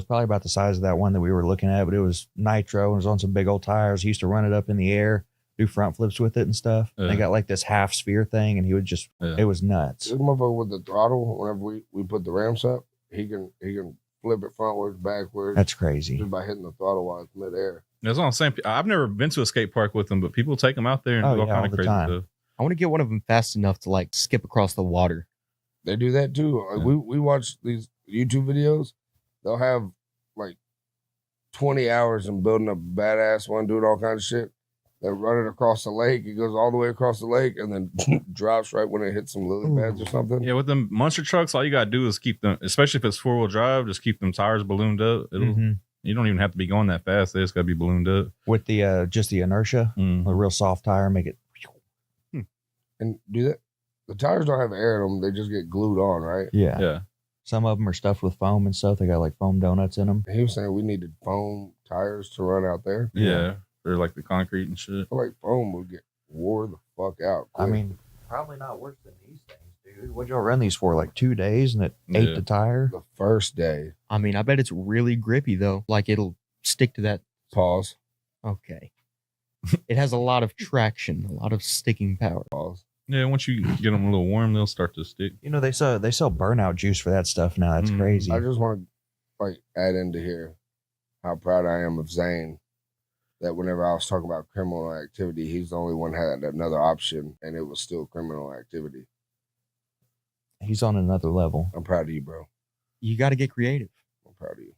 probably about the size of that one that we were looking at, but it was nitro. It was on some big old tires. He used to run it up in the air, do front flips with it and stuff. Yeah. They got like this half sphere thing, and he would just, it was nuts. This motherfucker with the throttle, whenever we put the ramps up, he can flip it frontwards, backwards. That's crazy. Just by hitting the throttle while it's midair. That's what I'm saying. I've never been to a skate park with them, but people take them out there and do all kind of crazy stuff. I want to get one of them fast enough to like skip across the water. They do that too. Yeah. We watch these YouTube videos. They'll have like 20 hours in building a badass one, doing all kinds of shit. They run it across the lake. It goes all the way across the lake and then drops right when it hits some lily pads or something. Yeah, with them monster trucks, all you gotta do is keep them, especially if it's 4-wheel drive, just keep them tires ballooned up. You don't even have to be going that fast. They just gotta be ballooned up with the just the inertia, a real soft tire, make it. And do that. The tires don't have air in them; they just get glued on, right? Yeah. Yeah. Some of them are stuffed with foam and stuff. They got like foam donuts in them. He was saying we needed foam tires to run out there. Yeah. Or like the concrete and shit. I feel like foam would get wore the fuck out quick. I mean, probably not worse than these things, dude. What'd y'all run these for? Like 2 days, and it ate the tire? The first day. I mean, I bet it's really grippy though. Like it'll stick to that. Pause. Okay. It has a lot of traction, a lot of sticking power. Pause. Yeah, once you get them a little warm, they'll start to stick. You know, they sell burnout juice for that stuff now. That's crazy. I just want to like add into here how proud I am of Zane. That whenever I was talking about criminal activity, he's the only one had another option, and it was still criminal activity. He's on another level. I'm proud of you, bro. You got to get creative. I'm proud of you.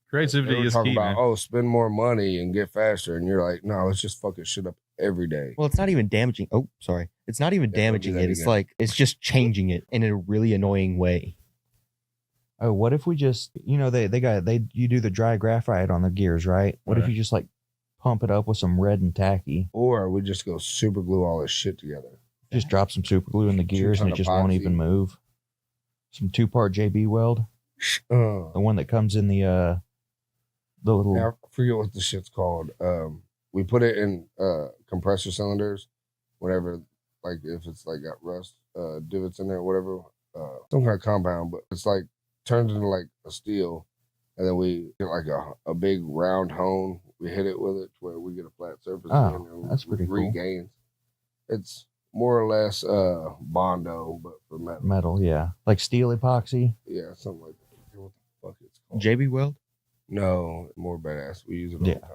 Creativity is talking key, about, man. spend more money and get faster, and you're like, no, let's just fucking shit up every day. Well, it's not even damaging. Oh, sorry. It's not even damaging it. It's again. like, it's just changing it in a really annoying way. Oh, what if we just, you know, you do the dry graphite on the gears, right? What if you just like pump it up with some red and tacky? Or we just go super glue all this shit together. Just drop some super glue in the gears and it just won't even move. Some 2-part JB weld. The one that comes in the little. Now, I forget what the shit's called. We put it in compressor cylinders whenever, like if it's like got rust divots in there or whatever, some kind of compound, but it's like turns into like a steel, and then we get like a big round hone. We hit it with it to where we get a flat surface. Oh, that's pretty cool. Regains. It's more or less Bondo, but for metal. Metal, yeah, like steel epoxy. Yeah, something like that. What the fuck it's called? JB Weld? No, more badass. We use it all the time.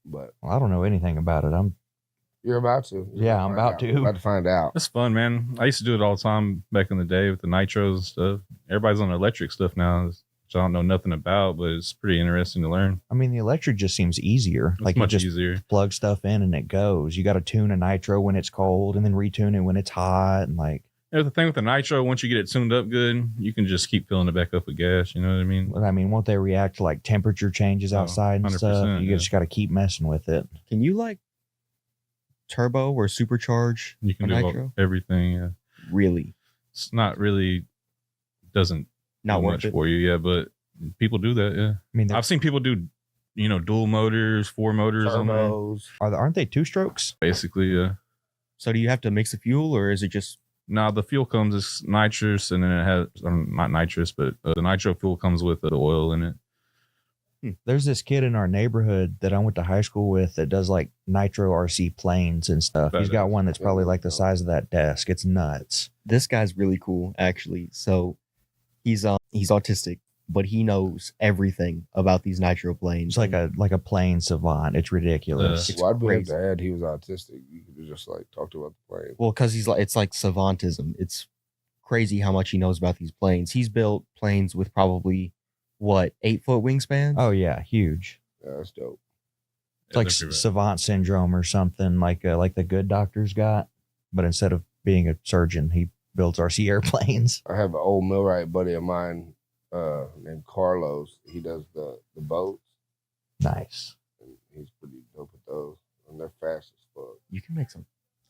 But I don't know anything about it. You're about to. I'm about to. We're about to find out. That's fun, man. I used to do it all the time back in the day with the nitros and stuff. Everybody's on electric stuff now, which I don't know nothing about, but it's pretty interesting to learn. I mean, the electric just seems easier. It's like much you just easier. plug stuff in and it goes. You got to tune a nitro when it's cold and then retune it when it's hot. And like, the thing with the nitro, once you get it tuned up good, you can just keep filling it back up with gas. You know what I mean? I mean, won't they react to like temperature changes outside and stuff? You just got to keep messing with it. Can you like turbo or supercharge You can a do nitro? everything. Yeah. Really? It's not really, doesn't Not do worth much it for you. Yeah, but people do that. Yeah. I mean, I've seen people do, dual motors, 4 motors on there. Turbos. aren't they 2 strokes? Basically, yeah. So do you have to mix the fuel, or is it just Now the fuel comes as nitrous, and then it has not nitrous, but the nitro fuel comes with the oil in it. There's this kid in our neighborhood that I went to high school with that does like nitro RC planes and stuff. He's got one that's probably like the size of that desk. It's nuts. This guy's really cool, actually. So he's autistic, but he knows everything about these nitro planes. It's like a plane savant. It's ridiculous. It's Why'd we have crazy. to add he was autistic? You could have just like talked about the plane. Well, because it's like savantism. It's crazy how much he knows about these planes. He's built planes with probably 8-foot wingspans. Oh yeah, huge. Yeah, that's dope. It's like savant syndrome or something like the good doctors got, but instead of being a surgeon, he builds RC airplanes. I have an old millwright buddy of mine named Carlos. He does the boats. Nice. And he's pretty dope at those. And they're fast as fuck. You can make some.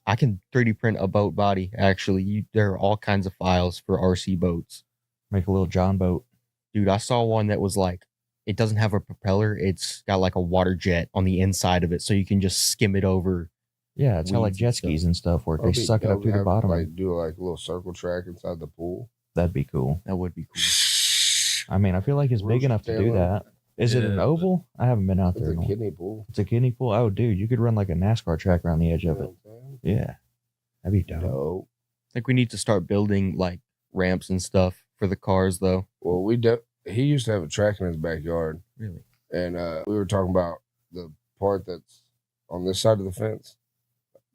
I can 3D print a boat body. Actually, there are all kinds of files for RC boats. Make a little John boat. Dude, I saw one that was like, it doesn't have a propeller. It's got like a water jet on the inside of it, so you can just skim it over. Yeah, it's how like Weeds jet and skis and stuff work. They That'd be suck it dope up through to the have, bottom. Like do like a little circle track inside the pool. That'd be cool. That would be cool. I mean, I feel like it's big Rooster enough to do tailing. that. Is it an Yeah, oval? I haven't been out It's there. a in a while. kidney pool. It's a kidney pool. Oh, dude, you could run like a NASCAR track around the edge You of know it. what I'm saying? Yeah, that'd be dope. Dope. I think we need to start building like ramps and stuff for the cars, though. Well, he used to have a track in his backyard, Really? and we were talking about the part that's on this side of the fence,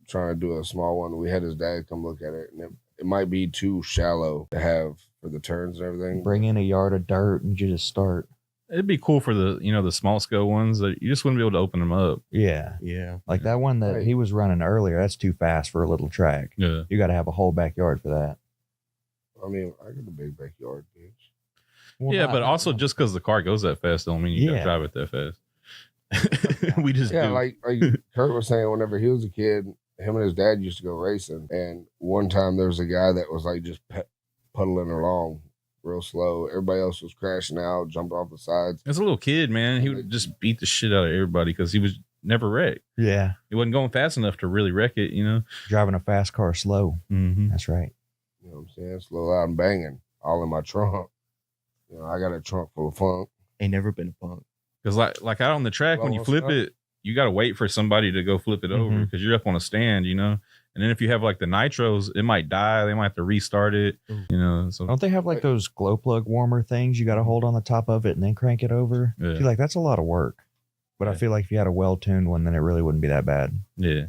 trying to do a small one. We had his dad come look at it, and it might be too shallow to have for the turns and everything. Bring in a yard of dirt and you just start. it'd be cool for the the small scale ones that you just wouldn't be able to open them up. Yeah, Yeah. like that one that Right. he was running earlier. That's too fast for a little track. Yeah, You got to have a whole backyard for that. I mean, I got a big backyard, bitch. Well, yeah, not- but also just because the car goes that fast don't mean you Yeah. gotta drive it that fast. We just Yeah, do. like Kurt was saying, whenever he was a kid, him and his dad used to go racing, and one time there was a guy that was like just puddling along real slow. Everybody else was crashing out, jumping off the sides. As a little kid, man, he would just beat the shit out of everybody because he was never wrecked. Yeah, He wasn't going fast enough to really wreck it, driving a fast car slow. Mm-hmm. That's right. You know what I'm saying? Slow, loud, and banging, all in my trunk. I got a trunk full of funk. Ain't never been a punk. Because like out on the track, when you Well, flip stuff. it, you got to wait for somebody to go flip it over Mhm. because you're up on a stand, And then if you have like the nitros, it might die. They might have to restart it, So Don't they have like those glow plug warmer things you got to hold on the top of it and then crank it over? Yeah. I feel like that's a lot of work. But I Yeah. feel like if you had a well-tuned one, then it really wouldn't be that bad. yeah.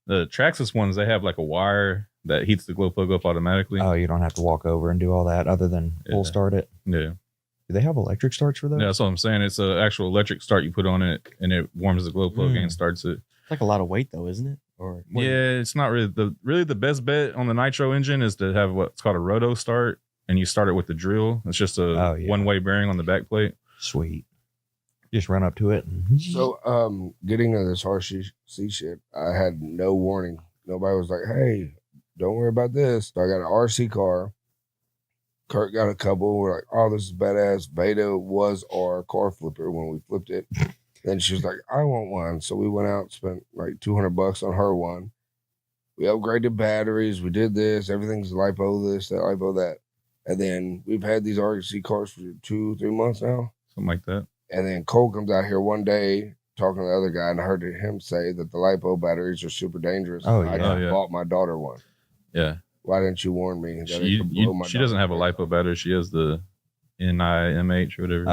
The Traxxas ones, they have like a wire that heats the glow plug up automatically. Oh, you don't have to walk over and do all that other than full Yeah. start it. Yeah. Do they have electric starts for those? Yeah, that's what I'm saying. It's an actual electric start you put on it, and it warms the glow plug and starts it. It's like a lot of weight, though, isn't it? Or Yeah, it's not really the best bet on the nitro engine is to have what's called a roto start, and you start it with the drill. It's just a one-way bearing on the back plate. Sweet. Just run up to it. And... So, getting to this RC shit, I had no warning. Nobody was like, "Hey, don't worry about this." So I got an RC car. Kurt got a couple. We're like, "Oh, this is badass." Beta was our car flipper when we flipped it. Then she was like, "I want one." So we went out, spent like $200 on her one. We upgraded batteries. We did this. Everything's lipo this, that, lipo that. And then we've had these RC cars for 2-3 months now. Something like that. And then Cole comes out here one day talking to the other guy, and I heard him say that the lipo batteries are super dangerous. Oh, I yeah. just Oh, yeah. bought my daughter one. Yeah. Why didn't you warn me? That it She could blow my doesn't have a daughter's lipo battery. She has the NIMH or whatever.